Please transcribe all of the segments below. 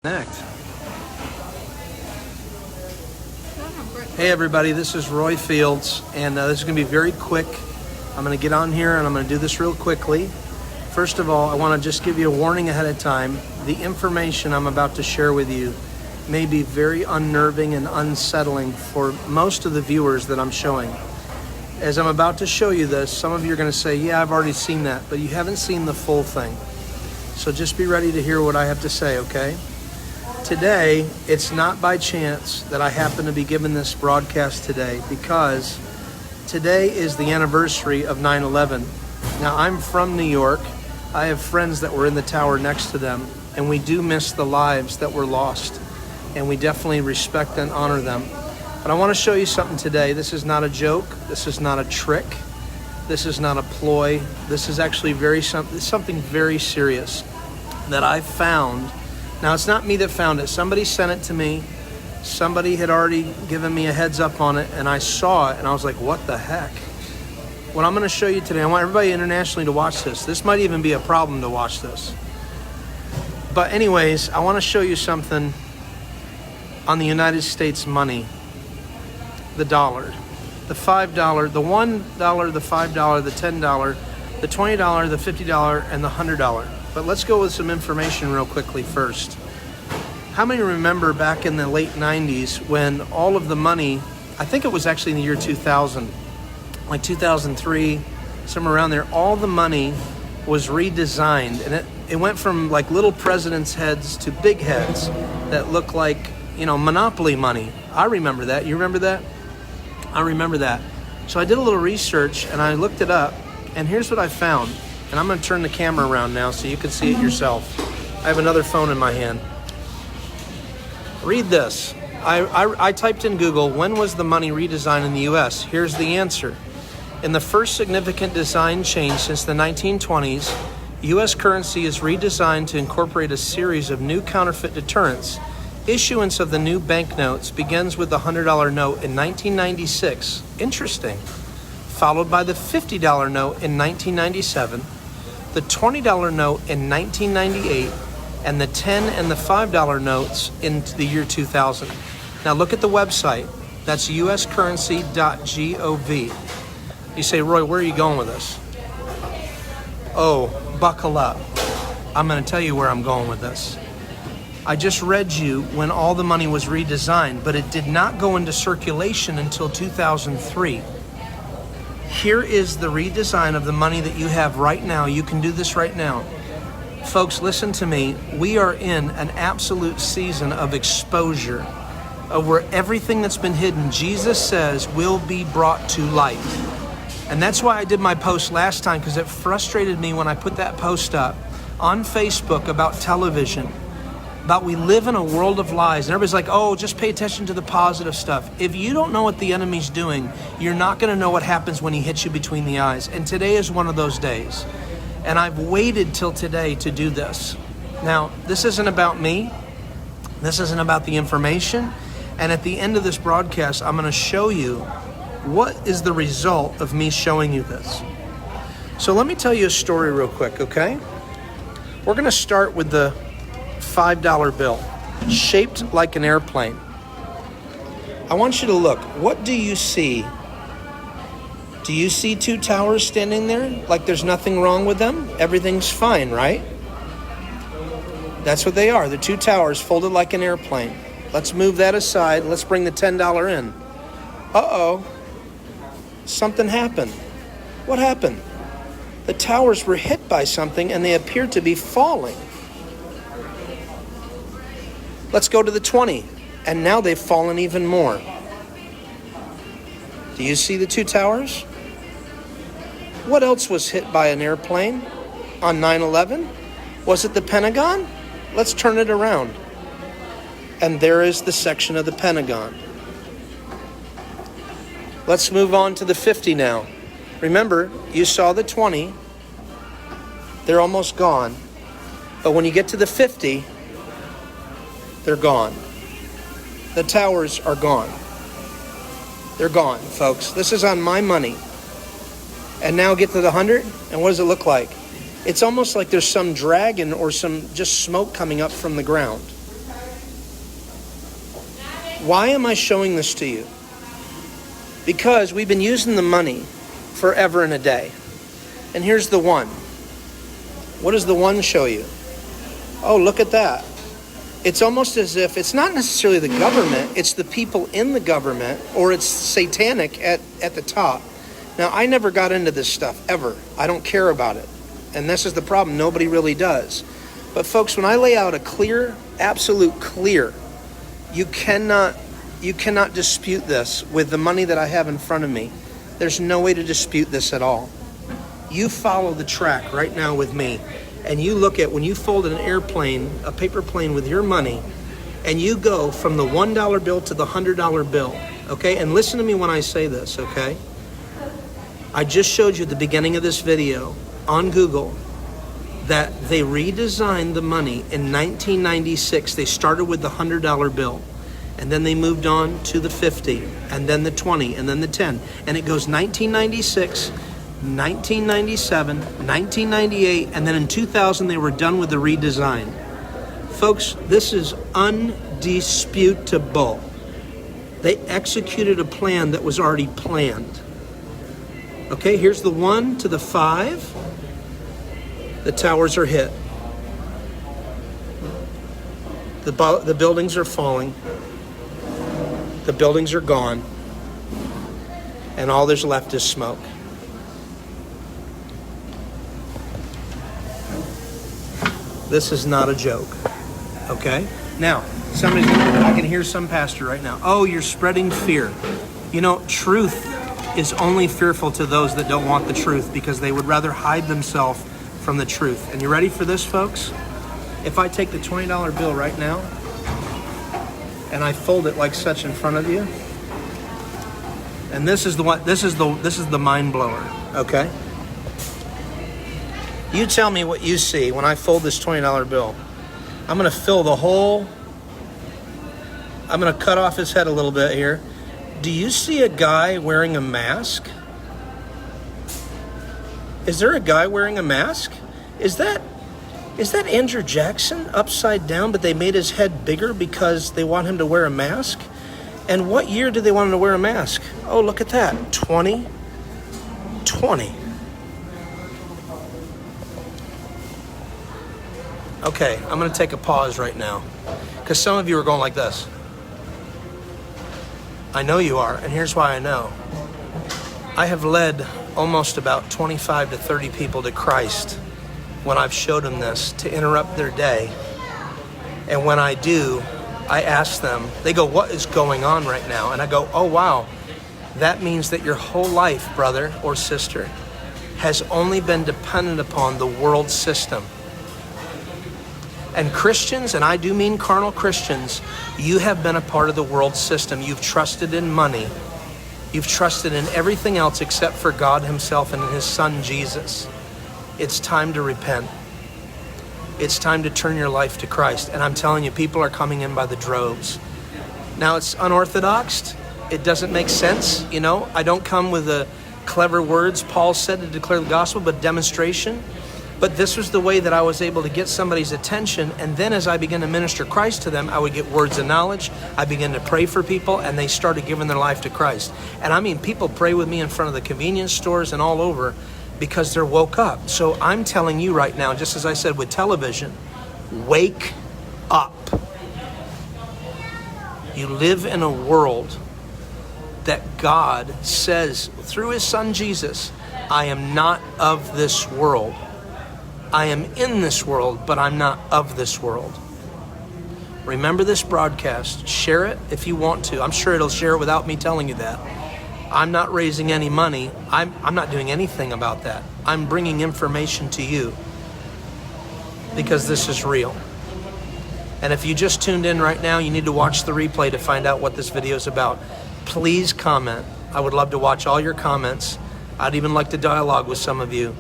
Connect. Hey everybody, this is Roy Fields, and this is going to be very quick. I'm going to get on here and I'm going to do this real quickly. First of all, I want to just give you a warning ahead of time. The information I'm about to share with you may be very unnerving and unsettling for most of the viewers that I'm showing. As I'm about to show you this, some of you are going to say, yeah, I've already seen that, but you haven't seen the full thing. So just be ready to hear what I have to say, okay? Today, it's not by chance that I happen to be given this broadcast today, because today is the anniversary of 9/11. Now, I'm from New York. I have friends that were in the tower next to them, and we do miss the lives that were lost, and we definitely respect and honor them. But I want to show you something today. This is not a joke. This is not a trick. This is not a ploy. This is actually something very serious that I found. Now, it's not me that found it. Somebody sent it to me. Somebody had already given me a heads up on it, and I saw it, and I was like, what the heck? What I'm going to show you today, I want everybody internationally to watch this. This might even be a problem to watch this. But anyways, I want to show you something on the United States money. The dollar. The $5, the $1, the $5, the $10, the $20, the $50, and the $100. But let's go with some information real quickly first. How many remember back in the late 90s when all of the money, I think it was actually in the year 2000, like 2003, somewhere around there, all the money was redesigned, and it went from like little president's heads to big heads that looked like, Monopoly money. I remember that. You remember that? I remember that. So I did a little research and I looked it up, and here's what I found. And I'm going to turn the camera around now so you can see it yourself. I have another phone in my hand. Read this. I typed in Google, when was the money redesigned in the U.S.? Here's the answer. In the first significant design change since the 1920s, U.S. currency is redesigned to incorporate a series of new counterfeit deterrents. Issuance of the new banknotes begins with the $100 note in 1996. Interesting. Followed by the $50 note in 1997. The $20 note in 1998, and the $10 and the $5 notes in the year 2000. Now look at the website. That's uscurrency.gov. You say, Roy, where are you going with this? Oh, buckle up. I'm going to tell you where I'm going with this. I just read you when all the money was redesigned, but it did not go into circulation until 2003. Here is the redesign of the money that you have right now. You can do this right now. Folks, listen to me. We are in an absolute season of exposure, of where everything that's been hidden, Jesus says, will be brought to light. And that's why I did my post last time, because it frustrated me when I put that post up on Facebook about television. About we live in a world of lies, and everybody's like, oh, just pay attention to the positive stuff. If you don't know what the enemy's doing, you're not going to know what happens when he hits you between the eyes. And today is one of those days. And I've waited till today to do this. Now, this isn't about me. This isn't about the information. And at the end of this broadcast, I'm going to show you what is the result of me showing you this. So let me tell you a story real quick, okay? We're going to start with the $5 bill, shaped like an airplane. I want you to look. What do you see? Do you see two towers standing there like there's nothing wrong with them? Everything's fine, right? That's what they are. The two towers folded like an airplane. Let's move that aside. Let's bring the $10 in. Uh-oh. Something happened. What happened? The towers were hit by something and they appeared to be falling. Let's go to the 20, and now they've fallen even more. Do you see the two towers? What else was hit by an airplane on 9/11? Was it the Pentagon? Let's turn it around. And there is the section of the Pentagon. Let's move on to the 50 now. Remember, you saw the 20. They're almost gone. But when you get to the 50, they're gone. The towers are gone. They're gone, folks. This is on my money. And now get to the 100, and what does it look like? It's almost like there's some dragon or some just smoke coming up from the ground. Why am I showing this to you? Because we've been using the money forever and a day. And here's the one. What does the one show you? Oh, look at that. It's almost as if it's not necessarily the government, it's the people in the government, or it's satanic at the top. Now, I never got into this stuff, ever. I don't care about it. And this is the problem. Nobody really does. But folks, when I lay out a clear, absolute clear, you cannot dispute this with the money that I have in front of me. There's no way to dispute this at all. You follow the track right now with me, and you look at when you fold an airplane, a paper plane with your money, and you go from the $1 bill to the $100 bill, okay? And listen to me when I say this, okay? I just showed you at the beginning of this video on Google that they redesigned the money in 1996. They started with the $100 bill, and then they moved on to the 50, and then the 20, and then the 10. And it goes 1996, 1997, 1998, and then in 2000 they were done with the redesign. Folks, this is undisputable. They executed a plan that was already planned. Okay, here's the 1 to the 5. The towers are hit. The buildings are falling. The buildings are gone. And all there's left is smoke. This is not a joke. Okay? Now, I can hear some pastor right now. Oh, you're spreading fear. You know, truth is only fearful to those that don't want the truth, because they would rather hide themselves from the truth. And you ready for this, folks? If I take the $20 bill right now and I fold it like such in front of you, and this is the mind blower, okay? You tell me what you see when I fold this $20 bill. I'm going to fill the whole, I'm going to cut off his head a little bit here. Do you see a guy wearing a mask? Is there a guy wearing a mask? Is that Andrew Jackson upside down, but they made his head bigger because they want him to wear a mask? And what year did they want him to wear a mask? Oh, look at that. 2020. Okay, I'm going to take a pause right now, because some of you are going like this. I know you are, and here's why I know. I have led almost about 25 to 30 people to Christ when I've showed them this to interrupt their day. And when I do, I ask them, they go, what is going on right now? And I go, oh, wow, that means that your whole life, brother or sister, has only been dependent upon the world system. And Christians, and I do mean carnal Christians, you have been a part of the world system. You've trusted in money. You've trusted in everything else except for God himself and in his son, Jesus. It's time to repent. It's time to turn your life to Christ. And I'm telling you, people are coming in by the droves. Now, it's unorthodox. It doesn't make sense. You know, I don't come with the clever words Paul said to declare the gospel, but demonstration. But this was the way that I was able to get somebody's attention. And then as I began to minister Christ to them, I would get words of knowledge. I began to pray for people, and they started giving their life to Christ. And I mean, people pray with me in front of the convenience stores and all over because they're woke up. So I'm telling you right now, just as I said with television, wake up. You live in a world that God says through his son Jesus, I am not of this world. I am in this world, but I'm not of this world. Remember this broadcast. Share it if you want to. I'm sure it'll share it without me telling you that. I'm not raising any money. I'm not doing anything about that. I'm bringing information to you because this is real. And if you just tuned in right now, you need to watch the replay to find out what this video is about. Please comment. I would love to watch all your comments. I'd even like to dialogue with some of you.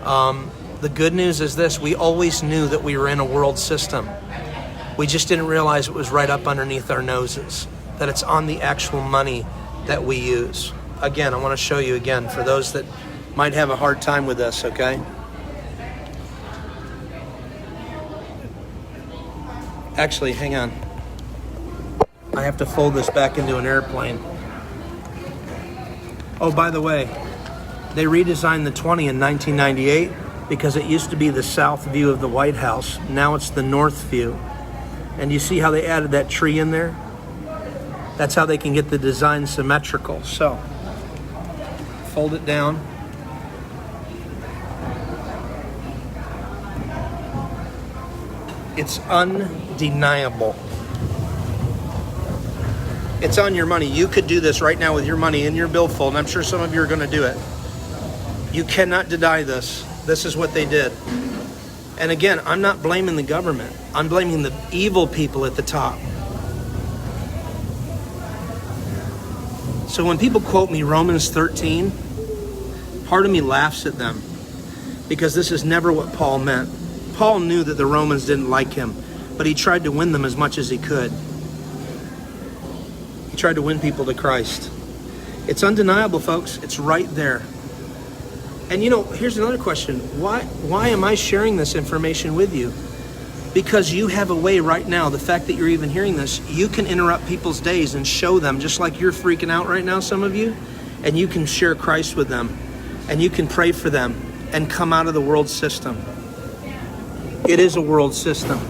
The good news is this: we always knew that we were in a world system. We just didn't realize it was right up underneath our noses, that it's on the actual money that we use. Again, I want to show you again for those that might have a hard time with this, okay? Actually, hang on. I have to fold this back into an airplane. Oh, by the way, they redesigned the 20 in 1998 because it used to be the south view of the White House. Now it's the north view. And you see how they added that tree in there? That's how they can get the design symmetrical. So, fold it down. It's undeniable. It's on your money. You could do this right now with your money in your billfold, and I'm sure some of you are going to do it. You cannot deny this. This is what they did. And again, I'm not blaming the government. I'm blaming the evil people at the top. So when people quote me Romans 13, part of me laughs at them because this is never what Paul meant. Paul knew that the Romans didn't like him, but he tried to win them as much as he could. He tried to win people to Christ. It's undeniable, folks. It's right there. And here's another question. Why am I sharing this information with you? Because you have a way right now, the fact that you're even hearing this, you can interrupt people's days and show them, just like you're freaking out right now, some of you, and you can share Christ with them, and you can pray for them and come out of the world system. It is a world system.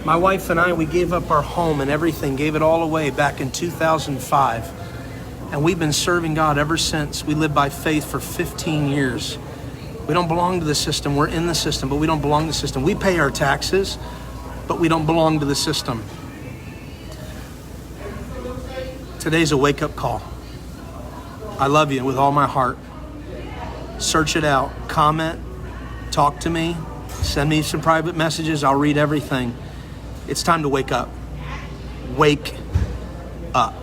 My wife and I, we gave up our home and everything, gave it all away back in 2005. And we've been serving God ever since. We lived by faith for 15 years. We don't belong to the system. We're in the system, but we don't belong to the system. We pay our taxes, but we don't belong to the system. Today's a wake-up call. I love you with all my heart. Search it out. Comment. Talk to me. Send me some private messages. I'll read everything. It's time to wake up. Wake up.